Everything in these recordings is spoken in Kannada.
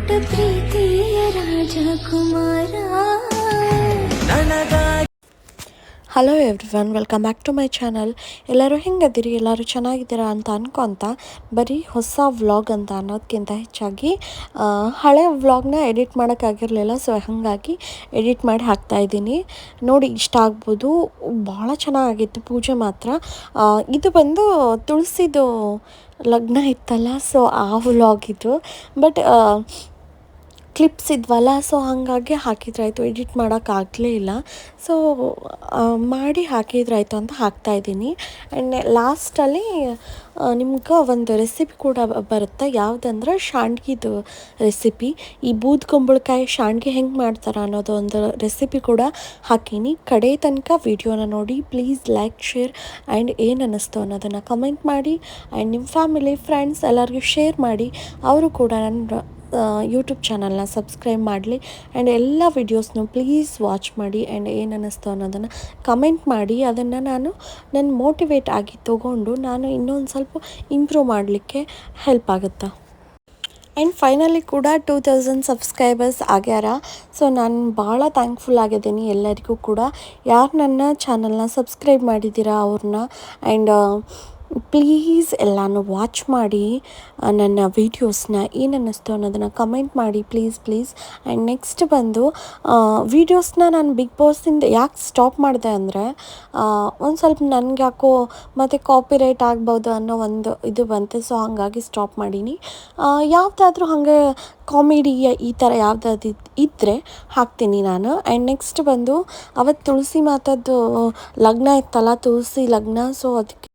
ಪ್ರೀತಿಯ ರಾಜಕುಮಾರ. Hello everyone, welcome back to my channel. ಎಲ್ಲರೂ ಹೆಂಗದಿರಿ? ಎಲ್ಲರೂ ಚೆನ್ನಾಗಿದ್ದೀರಾ ಅಂತ ಅನ್ಕೊತ ಬರೀ ಹೊಸ ವ್ಲಾಗ್ ಅಂತ ಅನ್ನೋದಕ್ಕಿಂತ ಹೆಚ್ಚಾಗಿ ಹಳೆ ವ್ಲಾಗ್ನ ಎಡಿಟ್ ಮಾಡೋಕ್ಕಾಗಿರಲಿಲ್ಲ. ಸೊ ಹಾಗಾಗಿ ಎಡಿಟ್ ಮಾಡಿ ಹಾಕ್ತಾಯಿದ್ದೀನಿ. ನೋಡಿ, ಇಷ್ಟ ಆಗ್ಬೋದು. ಭಾಳ ಚೆನ್ನಾಗಿತ್ತು ಪೂಜೆ ಮಾತ್ರ. ಇದು ಬಂದು ತುಳಸಿದು ಲಗ್ನ ಇತ್ತಲ್ಲ, ಸೊ ಆ ವ್ಲಾಗ್ ಇದು. ಬಟ್ ಕ್ಲಿಪ್ಸ್ ಇದ್ವಲ್ಲ, ಸೊ ಹಾಗಾಗಿ ಹಾಕಿದ್ರಾಯ್ತು. ಎಡಿಟ್ ಮಾಡೋಕ್ಕಾಗಲೇ ಇಲ್ಲ. ಸೊ ಮಾಡಿ ಹಾಕಿದ್ರಾಯ್ತು ಅಂತ ಹಾಕ್ತಾಯಿದ್ದೀನಿ. ಆ್ಯಂಡ್ ಲಾಸ್ಟಲ್ಲಿ ನಿಮ್ಗೆ ಒಂದು ರೆಸಿಪಿ ಕೂಡ ಬರುತ್ತೆ. ಯಾವುದಂದ್ರೆ ಶಾಂಡ್ಗಿದು ರೆಸಿಪಿ. ಈ ಬೂದ್ ಕುಂಬಳಕಾಯಿ ಶಾಂಡ್ಗೆ ಹೆಂಗೆ ಮಾಡ್ತಾರೆ ಅನ್ನೋದು ಒಂದು ರೆಸಿಪಿ ಕೂಡ ಹಾಕೀನಿ. ಕಡೆ ತನಕ ವಿಡಿಯೋನ ನೋಡಿ. ಪ್ಲೀಸ್ ಲೈಕ್, ಶೇರ್ ಆ್ಯಂಡ್ ಏನು ಅನ್ನಿಸ್ತು ಅನ್ನೋದನ್ನು ಕಮೆಂಟ್ ಮಾಡಿ. ಆ್ಯಂಡ್ ನಿಮ್ಮ ಫ್ಯಾಮಿಲಿ, ಫ್ರೆಂಡ್ಸ್ ಎಲ್ಲರಿಗೂ ಶೇರ್ ಮಾಡಿ. ಅವರು ಕೂಡ ನನ್ನ ಯೂಟ್ಯೂಬ್ ಚಾನಲ್ನ ಸಬ್ಸ್ಕ್ರೈಬ್ ಮಾಡಲಿ. ಆ್ಯಂಡ್ ಎಲ್ಲ ವೀಡಿಯೋಸ್ನು ಪ್ಲೀಸ್ ವಾಚ್ ಮಾಡಿ. ಆ್ಯಂಡ್ ಏನು ಅನ್ನಿಸ್ತು ಅನ್ನೋದನ್ನು ಕಮೆಂಟ್ ಮಾಡಿ. ಅದನ್ನು ನನ್ನ ಮೋಟಿವೇಟ್ ಆಗಿ ತೊಗೊಂಡು ನಾನು ಇನ್ನೊಂದು ಸ್ವಲ್ಪ ಇಂಪ್ರೂವ್ ಮಾಡಲಿಕ್ಕೆ ಹೆಲ್ಪ್ ಆಗುತ್ತೆ. ಆ್ಯಂಡ್ ಫೈನಲಿ ಕೂಡ 2000 ಸಬ್ಸ್ಕ್ರೈಬರ್ಸ್ ಆಗ್ಯಾರ. ಸೊ ನಾನು ಭಾಳ ಥ್ಯಾಂಕ್ಫುಲ್ ಆಗಿದ್ದೀನಿ ಎಲ್ಲರಿಗೂ ಕೂಡ. ಯಾರು ನನ್ನ ಚಾನಲ್ನ ಸಬ್ಸ್ಕ್ರೈಬ್ ಮಾಡಿದ್ದೀರಾ ಅವ್ರನ್ನ. ಆ್ಯಂಡ್ ಪ್ಲೀಸ್ ಎಲ್ಲನೂ ವಾಚ್ ಮಾಡಿ ನನ್ನ ವೀಡಿಯೋಸ್ನ. ಏನು ಅನ್ನಿಸ್ತು ಅನ್ನೋದನ್ನು ಕಮೆಂಟ್ ಮಾಡಿ ಪ್ಲೀಸ್. ಆ್ಯಂಡ್ ನೆಕ್ಸ್ಟ್ ಬಂದು ವೀಡಿಯೋಸ್ನ ನಾನು ಬಿಗ್ ಬಾಸಿಂದ ಯಾಕೆ ಸ್ಟಾಪ್ ಮಾಡಿದೆ ಅಂದರೆ, ಒಂದು ಸ್ವಲ್ಪ ನನಗೆ ಯಾಕೋ ಮತ್ತು ಕಾಪಿರೈಟ್ ಆಗ್ಬೋದು ಅನ್ನೋ ಒಂದು ಇದು ಬಂತು. ಸೊ ಹಾಗಾಗಿ ಸ್ಟಾಪ್ ಮಾಡೀನಿ. ಯಾವುದಾದ್ರೂ ಹಾಗೆ ಕಾಮಿಡಿ ಈ ಥರ ಯಾವುದಾದ್ರು ಇದ್ದರೆ ಹಾಕ್ತೀನಿ ನಾನು. ಆ್ಯಂಡ್ ನೆಕ್ಸ್ಟ್ ಬಂದು ಅವತ್ತು ತುಳಸಿ ಮಾತದ್ದು ಲಗ್ನ ಇತ್ತಲ್ಲ, ತುಳಸಿ ಲಗ್ನ. ಸೊ ಅದಕ್ಕೆ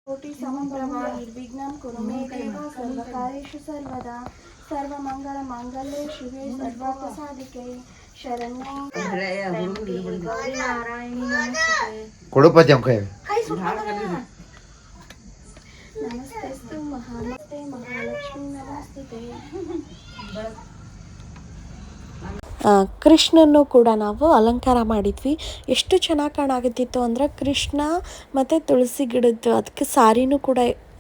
ಕೋಟಿ ಸಮಪ್ರಭಾ ನಿರ್ವಿಘ್ನಂ ಕುರು ಮೇ ದೇವ ಸರ್ವಕಾರ್ಯೇಷು ಸರ್ವದಾ ಸರ್ವಮಂಗಳ ಮಾಂಗಲ್ಯೆ ಶಿವೆ ಸರ್ವಾರ್ಥ ಸಾಧಿಕೆ ಶರಣ್ಯೇ ಗೌರಿ ನಾರಾಯಣಿ ನಮಸ್ತೆ. ನಮಸ್ತೆಸ್ತು ಮಹಾನಮಸ್ತೆ ಮಹಾಲಕ್ಷ್ಮೀ ನಮಸ್ತೆ. ಕೃಷ್ಣನ್ನು ಕೂಡ ನಾವು ಅಲಂಕಾರ ಮಾಡಿದ್ವಿ. ಎಷ್ಟು ಚೆನ್ನಾಗಿ ಕಾಣಾಕತ್ತಿತ್ತು ಅಂದರೆ, ಕೃಷ್ಣ ಮತ್ತು ತುಳಸಿ ಗಿಡದ್ದು ಅದಕ್ಕೆ ಸಾರಿನೂ ಕೂಡ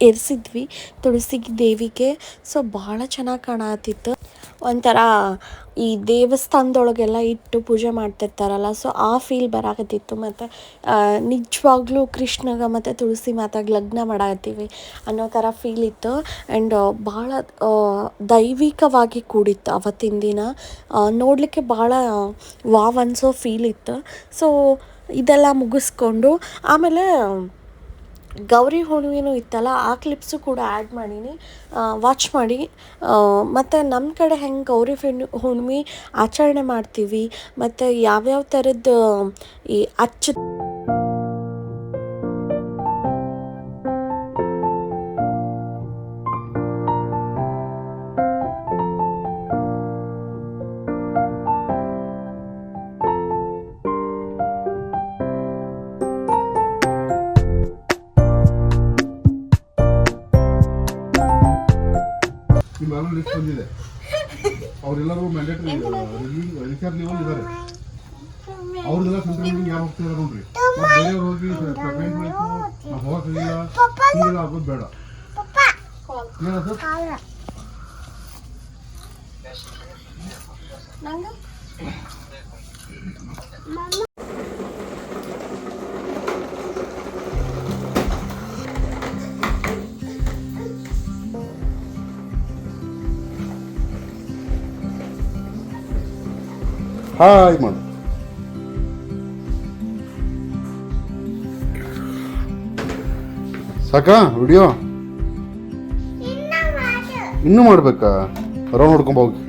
ಏರಿಸಿದ್ವಿ ತುಳಸಿ ದೇವಿಗೆ. ಸೊ ಭಾಳ ಚೆನ್ನಾಗಿ ಕಾಣತ್ತಿತ್ತು. ಒಂಥರ ಈ ದೇವಸ್ಥಾನದೊಳಗೆಲ್ಲ ಇಟ್ಟು ಪೂಜೆ ಮಾಡ್ತಿರ್ತಾರಲ್ಲ, ಸೊ ಆ ಫೀಲ್ ಬರಾಕತ್ತಿತ್ತು. ಮತ್ತು ನಿಜವಾಗ್ಲೂ ಕೃಷ್ಣಗೆ ಮತ್ತು ತುಳಸಿ ಮಾತಾಗ ಲಗ್ನ ಮಾಡತ್ತೀವಿ ಅನ್ನೋ ಥರ ಫೀಲ್ ಇತ್ತು. ಆ್ಯಂಡ್ ಭಾಳ ದೈವಿಕವಾಗಿ ಕೂಡಿತ್ತು ಅವತ್ತಿನ ದಿನ. ನೋಡಲಿಕ್ಕೆ ಭಾಳ ವಾವ್ ಅನಿಸೋ ಫೀಲ್ ಇತ್ತು. ಸೊ ಇದೆಲ್ಲ ಮುಗಿಸ್ಕೊಂಡು ಆಮೇಲೆ ಗೌರಿ ಹುಣ್ಣಿಮೆನೂ ಇತ್ತಲ್ಲ, ಆ ಕ್ಲಿಪ್ಸು ಕೂಡ ಆ್ಯಡ್ ಮಾಡೀನಿ. ವಾಚ್ ಮಾಡಿ. ಮತ್ತು ನಮ್ಮ ಕಡೆ ಹೆಂಗೆ ಗೌರಿ ಹುಣ್ಣಿಮೆ ಆಚರಣೆ ಮಾಡ್ತೀವಿ ಮತ್ತು ಯಾವ್ಯಾವ ಥರದ್ದು ಈ ಅಚ್ಚು ಲಿಸ್ಟ್ ಬಂದಿದೆ. ಅವರೆಲ್ಲರೂ ಮ್ಯಾಂಡೇಟರಿ ರಿಚಾರ್ಜ್ ಲೆವೆಲ್ ಇದ್ದಾರೆ. ಅವ್ರದ್ದೆಲ್ಲ ಸೆಂಟ್ರಲ್ ಮೀಟಿಂಗ್ ಯಾರು ಹೋಗ್ತಿದ್ದಾರೆ ನೋಡ್ರಿ. ಬೇರೆಯವ್ರು ಹೋಗಿ ಪೇಮೆಂಟ್ ಬೇಕು, ಹೋಗೋಕ್ಕಾಗಿಲ್ಲ, ಹೀಗೆಲ್ಲ ಆಗೋದು ಬೇಡ. ಹಾಯ್ ಮಾಡು. ಸಾಕಾ ವಿಡಿಯೋ? ಇನ್ನೂ ಮಾಡ್ಬೇಕಾ? ರೌಂಡ್ ನೋಡ್ಕೊಂಬ, ಹೋಗಿ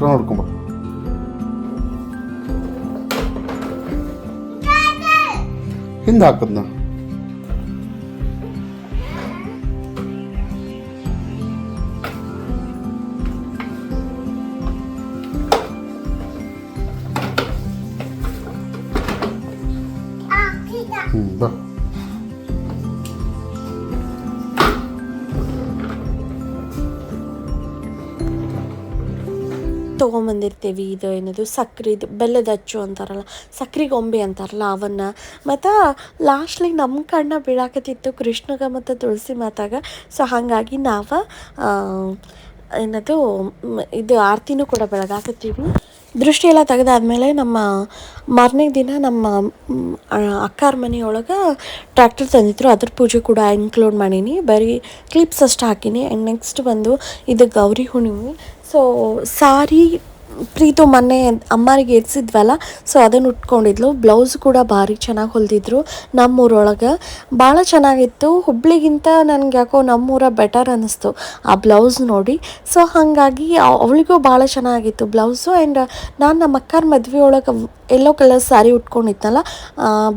ರೌಂಡ್ ನೋಡ್ಕೊಂಬ. ಹಿಂದೆ ಹಾಕದ್ನ ಬಾ. ತೊಗೊಂಬಂದಿರ್ತೀವಿ. ಇದು ಏನದು ಸಕ್ರೆದು ಬೆಲ್ಲದ ಅಚ್ಚು ಅಂತಾರಲ್ಲ, ಸಕ್ರೆ ಗೊಂಬೆ ಅಂತಾರಲ್ಲ ಅವನ್ನು. ಮತ್ತು ಲಾಸ್ಟ್ಲಿ ನಮ್ಮ ಕಣ್ಣ ಬೀಳಾಕತ್ತಿತ್ತು ಕೃಷ್ಣಗೆ ಮತ್ತು ತುಳಸಿ ಮಾತಾಗ. ಸೊ ಹಾಗಾಗಿ ನಾವು ಏನದು ಇದು ಆರತಿನೂ ಕೂಡ ಬೆಳಗಾಕತ್ತೀವಿ. ದೃಷ್ಟಿ ಎಲ್ಲ ತೆಗೆದಾದ್ಮೇಲೆ ನಮ್ಮ ಮಾರನೇ ದಿನ ನಮ್ಮ ಅಕ್ಕಾರ ಮನೆಯೊಳಗೆ ಟ್ರ್ಯಾಕ್ಟರ್ ತಂದಿದ್ರು, ಅದ್ರ ಪೂಜೆ ಕೂಡ ಇನ್ಕ್ಲೂಡ್ ಮಾಡೀನಿ. ಬರೀ ಕ್ಲಿಪ್ಸ್ ಅಷ್ಟು ಹಾಕೀನಿ. ಆ್ಯಂಡ್ ನೆಕ್ಸ್ಟ್ ಬಂದು ಇದು ಗೌರಿ ಹುಣ್ಣಿಮೆ. ಸೊ ಸಾರಿ ಪ್ರೀತು ಮೊನ್ನೆ ಅಮ್ಮರಿಗೆ ಏರಿಸಿದ್ವಲ್ಲ, ಸೊ ಅದನ್ನು ಉಟ್ಕೊಂಡಿದ್ಲು. ಬ್ಲೌಸ್ ಕೂಡ ಭಾರಿ ಚೆನ್ನಾಗಿ ಹೊಲಿದಿದ್ರು ನಮ್ಮೂರೊಳಗೆ, ಭಾಳ ಚೆನ್ನಾಗಿತ್ತು. ಹುಬ್ಳಿಗಿಂತ ನನಗೆ ಯಾಕೋ ನಮ್ಮೂರ ಬೆಟರ್ ಅನ್ನಿಸ್ತು ಆ ಬ್ಲೌಸ್ ನೋಡಿ. ಸೊ ಹಾಗಾಗಿ ಅವಳಿಗೂ ಭಾಳ ಚೆನ್ನಾಗಿತ್ತು ಬ್ಲೌಸು. ಆ್ಯಂಡ್ ನಾನು ನಮ್ಮ ಅಕ್ಕಾರ ಮದುವೆ ಒಳಗೆ ಯೆಲ್ಲೋ ಕಲರ್ ಸ್ಯಾರಿ ಉಟ್ಕೊಂಡಿದ್ನಲ್ಲ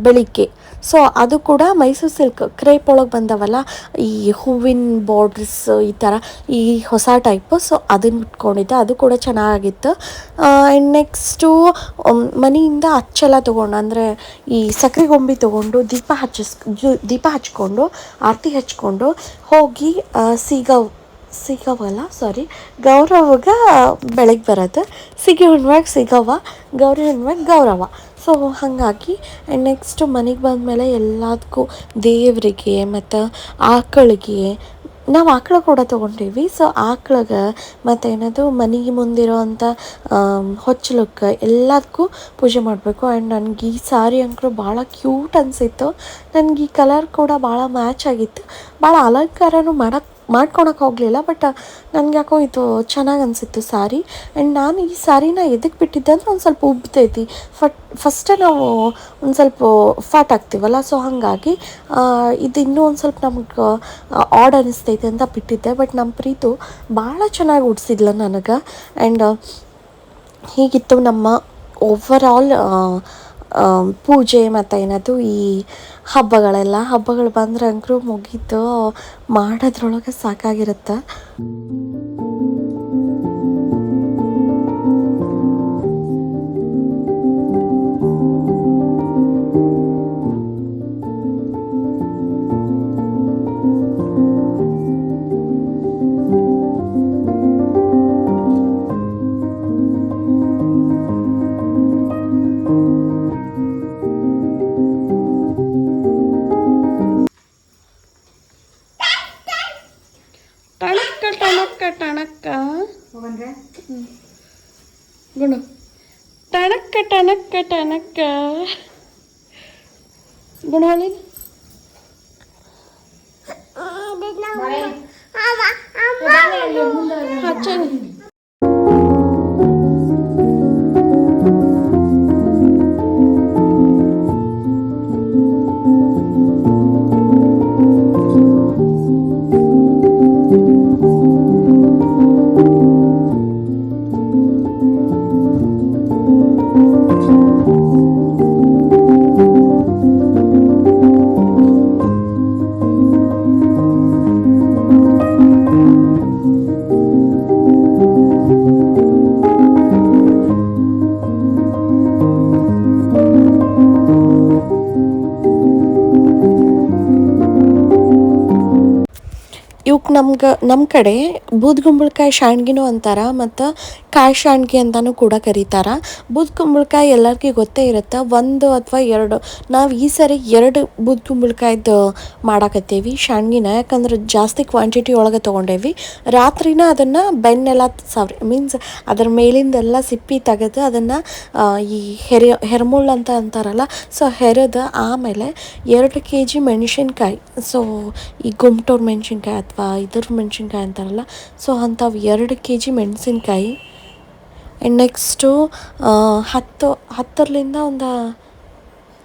ಬೆಳಿಗ್ಗೆ, ಸೊ ಅದು ಕೂಡ ಮೈಸೂರು ಸಿಲ್ಕ್ ಕ್ರೇಪ್ ಒಳಗೆ ಬಂದವಲ್ಲ ಈ ಹೂವಿನ ಬಾರ್ಡ್ರಸ್ ಈ ಥರ ಈ ಹೊಸ ಟೈಪು. ಸೊ ಅದನ್ನು ಉಟ್ಕೊಂಡಿದ್ದೆ, ಅದು ಕೂಡ ಚೆನ್ನಾಗಿತ್ತು. ಆ್ಯಂಡ್ ನೆಕ್ಸ್ಟು ಮನೆಯಿಂದ ಅಚ್ಚೆಲ್ಲ ತೊಗೊಂಡು, ಅಂದರೆ ಈ ಸಕ್ರೆ ಗೊಂಬೆ ತೊಗೊಂಡು ದೀಪ ಹಚ್ಕೊಂಡು ಆರತಿ ಹಚ್ಕೊಂಡು ಹೋಗಿ ಗೌರವಗೆ ಬೆಳಗ್ಗೆ ಬರೋದು. ಸಿಗಿ ಹುಣ್ಣಿಮೆಗೆ ಸಿಗವ್ವ, ಗೌರಿ ಹುಣ್ಣಿಮೆಗೆ ಗೌರವ. ಸೊ ಹಾಗಾಗಿ ಆ್ಯಂಡ್ ನೆಕ್ಸ್ಟು ಮನೆಗೆ ಬಂದಮೇಲೆ ಎಲ್ಲದಕ್ಕೂ ದೇವರಿಗೆ ಮತ್ತು ಆಕಳಿಗೆ ನಾವು ಆಕಳ ಕೂಡ ತೊಗೊಂಡೀವಿ. ಸೊ ಆಕಳಿಗೆ ಮತ್ತು ಏನದು ಮನೆಗೆ ಮುಂದಿರೋ ಅಂಥ ಹೊಚ್ಚಲಕ್ಕೆ ಎಲ್ಲದಕ್ಕೂ ಪೂಜೆ ಮಾಡಬೇಕು. ಆ್ಯಂಡ್ ನನಗೆ ಈ ಸಾರಿ ಅಂಕರು ಭಾಳ ಕ್ಯೂಟ್ ಅನಿಸಿತ್ತು. ನನಗೆ ಈ ಕಲರ್ ಕೂಡ ಭಾಳ ಮ್ಯಾಚ್ ಆಗಿತ್ತು. ಭಾಳ ಅಲಂಕಾರನೂ ಮಾಡ್ಕೊಳಕ್ಕೆ ಹೋಗಲಿಲ್ಲ, ಬಟ್ ನನಗೆ ಯಾಕೋ ಇದು ಚೆನ್ನಾಗಿ ಅನಿಸಿತ್ತು ಸಾರಿ. ಆ್ಯಂಡ್ ನಾನು ಈ ಸಾರಿನ ಎದಕ್ಕೆ ಬಿಟ್ಟಿದ್ದೆ ಅಂದರೆ ಒಂದು ಸ್ವಲ್ಪ ಉಬ್ತೈತಿ. ಫಸ್ಟೇ ನಾವು ಒಂದು ಸ್ವಲ್ಪ ಫ್ಯಾಟ್ ಆಗ್ತೀವಲ್ಲ, ಸೊ ಹಾಗಾಗಿ ಇದು ಇನ್ನೂ ಒಂದು ಸ್ವಲ್ಪ ನಮ್ಗೆ ಆಡ್ ಅನಿಸ್ತೈತೆ ಅಂತ ಬಿಟ್ಟಿದ್ದೆ. ಬಟ್ ನಮ್ಮ ಪ್ರೀತು ಭಾಳ ಚೆನ್ನಾಗಿ ಉಡ್ಸಿದ್ಲ ನನಗೆ. ಆ್ಯಂಡ್ ಹೀಗಿತ್ತು ನಮ್ಮ ಓವರಾಲ್ ಪೂಜೆ ಮತ್ತು ಏನದು ಈ ಹಬ್ಬಗಳು ಬಂದ್ರೆ ಅಂಕರು ಮುಗೀತು, ಮಾಡೋದ್ರೊಳಗೆ ಸಾಕಾಗಿರುತ್ತೆ. ಟಣಕ್ಕ ಗುಣ ಟಣಕ್ಕ ಗುಣವಳಿ ಹಚ್ಚ. ಇವಕ್ಕೆ ನಮ್ಮ ಕಡೆ ಬೂದ್ಗುಂಬಳಕಾಯಿ ಶಾಣ್ಗಿನೂ ಅಂತಾರೆ, ಮತ್ತು ಕಾಯಿ ಶಾಣ್ಗಿ ಅಂತಲೂ ಕೂಡ ಕರೀತಾರೆ. ಬೂದ್ಗುಂಬಳಕಾಯಿ ಎಲ್ಲರಿಗೂ ಗೊತ್ತೇ ಇರುತ್ತೆ, ಒಂದು ಅಥವಾ ಎರಡು. ನಾವು ಈ ಸರಿ 2 ಬೂದ್ಗುಂಬಳಕಾಯ್ದು ಮಾಡಾಕತ್ತೀವಿ ಶಾಣ್ಗಿನ, ಯಾಕಂದ್ರೆ ಜಾಸ್ತಿ ಕ್ವಾಂಟಿಟಿ ಒಳಗೆ ತೊಗೊಂಡೇವಿ. ರಾತ್ರಿನ ಅದನ್ನು ಬೆನ್ನೆಲ್ಲ ಮೀನ್ಸ್ ಅದ್ರ ಮೇಲಿಂದೆಲ್ಲ ಸಿಪ್ಪಿ ತೆಗೆದು ಅದನ್ನು ಈ ಹೆರ್ಮುಳ್ಳು ಅಂತ ಅಂತಾರಲ್ಲ, ಸೊ ಹೆರೆದು ಆಮೇಲೆ 2 kg ಮೆಣಸಿನ್ಕಾಯಿ, ಸೊ ಈ ಗುಮ್ಟೂರು ಮೆಣಸಿನ್ಕಾಯಿ ಅಥವಾ ಇದ್ರ ಮೆಣಸಿನ್ಕಾಯಿ ಅಂತಾರಲ್ಲ, ಸೊ ಅಂಥವು 2 kg ಮೆಣಸಿನ್ಕಾಯಿ. ಆ್ಯಂಡ್ ನೆಕ್ಸ್ಟು 10ರಿಂದ ಒಂದು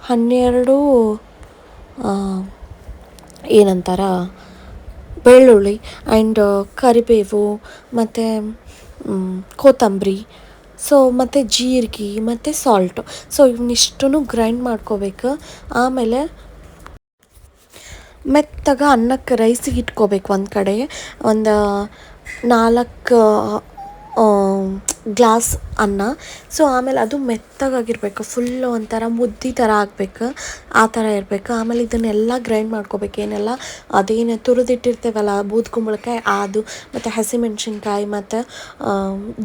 12 ಏನಂತಾರ ಬೆಳ್ಳುಳ್ಳಿ, ಆ್ಯಂಡ್ ಕರಿಬೇವು ಮತ್ತು ಕೊತ್ತಂಬರಿ, ಸೊ ಮತ್ತು ಜೀರಿಗೆ ಮತ್ತು ಸಾಲ್ಟು. ಸೊ ಇವನ್ನಿಷ್ಟೂ ಗ್ರೈಂಡ್ ಮಾಡ್ಕೋಬೇಕು. ಆಮೇಲೆ ಮೆತ್ತಗ ಅನ್ನಕ್ಕೆ ರೈಸಿಗೆ ಇಟ್ಕೋಬೇಕು. ಒಂದು ಕಡೆ ಒಂದು 4 ಗ್ಲಾಸ್ ಅನ್ನ. ಸೊ ಆಮೇಲೆ ಅದು ಮೆತ್ತಗಾಗಿರ್ಬೇಕು, ಫುಲ್ಲು ಒಂಥರ ಮುದ್ದೆ ಥರ ಆಗಬೇಕು, ಆ ಥರ ಇರಬೇಕು. ಆಮೇಲೆ ಇದನ್ನೆಲ್ಲ ಗ್ರೈಂಡ್ ಮಾಡ್ಕೋಬೇಕು. ಏನೆಲ್ಲ ಅದೇನು ತುರಿದಿಟ್ಟಿರ್ತೇವಲ್ಲ ಬೂದ್ ಕುಂಬಳಕಾಯಿ ಅದು, ಮತ್ತು ಹಸಿಮೆಣ್ಸಿನ್ಕಾಯಿ, ಮತ್ತು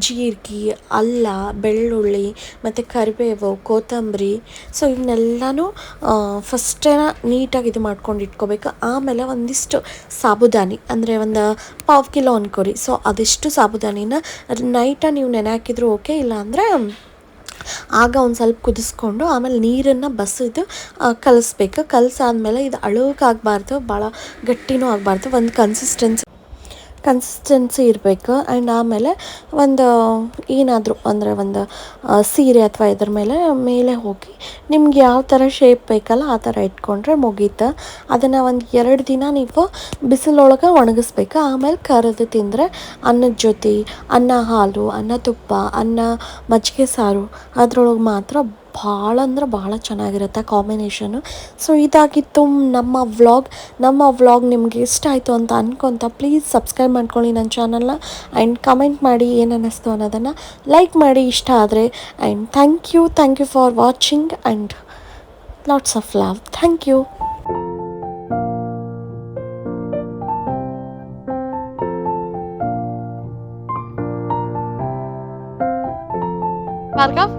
ಜೀರಿಗೆ, ಅಲ್ಲ, ಬೆಳ್ಳುಳ್ಳಿ, ಮತ್ತು ಕರಿಬೇವು, ಕೊತ್ತಂಬರಿ. ಸೊ ಇವನ್ನೆಲ್ಲನೂ ಫಸ್ಟೇ ನೀಟಾಗಿ ಇದು ಮಾಡ್ಕೊಂಡು ಇಟ್ಕೋಬೇಕು. ಆಮೇಲೆ ಒಂದಿಷ್ಟು ಸಾಬುದಾನಿ, ಅಂದರೆ ಒಂದು ಪಾವು ಕಿಲೋ ಅನ್ಕೋರಿ. ಸೊ ಅದೆಷ್ಟು ಸಾಬುದಾನಿನ ನೈಟ ನೀವು ನೆನೆ ಹಾಕಿದ್ರು ಓಕೆ, ಇಲ್ಲಾಂದರೆ ಆಗ ಒಂದು ಸ್ವಲ್ಪ ಕುದಿಸ್ಕೊಂಡು ಆಮೇಲೆ ನೀರನ್ನು ಬಸಿದು ಕಲಿಸ್ಬೇಕು. ಕಲಸಾದ್ಮೇಲೆ ಇದು ಅಳುಕಾಗಬಾರ್ದು, ಭಾಳ ಗಟ್ಟಿನೂ ಆಗಬಾರ್ದು, ಒಂದು ಕನ್ಸಿಸ್ಟೆನ್ಸಿ ಇರಬೇಕು. ಆ್ಯಂಡ್ ಆಮೇಲೆ ಒಂದು ಏನಾದರೂ ಅಂದರೆ ಒಂದು ಸೀರೆ ಅಥವಾ ಇದ್ರ ಮೇಲೆ ಹೋಗಿ ನಿಮ್ಗೆ ಯಾವ ಥರ ಶೇಪ್ ಬೇಕಲ್ಲ ಆ ಥರ ಇಟ್ಕೊಂಡ್ರೆ ಮುಗೀತು. ಅದನ್ನು ಒಂದು 2 ದಿನ ನೀವು ಬಿಸಿಲೊಳಗೆ ಒಣಗಿಸ್ಬೇಕು. ಆಮೇಲೆ ಕರೆದು ತಿಂದರೆ ಅನ್ನದ ಜೊತೆ, ಅನ್ನ ಹಾಲು, ಅನ್ನ ತುಪ್ಪ, ಅನ್ನ ಮಜ್ಜಿಗೆ ಸಾರು ಅದ್ರೊಳಗೆ ಮಾತ್ರ ಭಾಳ ಅಂದ್ರೆ ಭಾಳ ಚೆನ್ನಾಗಿರುತ್ತೆ ಕಾಂಬಿನೇಷನು. ಸೊ ಇದಾಗಿತ್ತು ನಮ್ಮ ವ್ಲಾಗ್ ನಿಮಗೆ ಇಷ್ಟ ಆಯಿತು ಅಂತ ಅನ್ಕೊತ ಪ್ಲೀಸ್ ಸಬ್ಸ್ಕ್ರೈಬ್ ಮಾಡ್ಕೊಳ್ಳಿ ನನ್ನ ಚಾನಲ್ನ. ಆ್ಯಂಡ್ ಕಮೆಂಟ್ ಮಾಡಿ ಏನು ಅನ್ನಿಸ್ತು ಅನ್ನೋದನ್ನು, ಲೈಕ್ ಮಾಡಿ ಇಷ್ಟ ಆದರೆ. And thank you for watching and lots of love. Thank you. Bhargav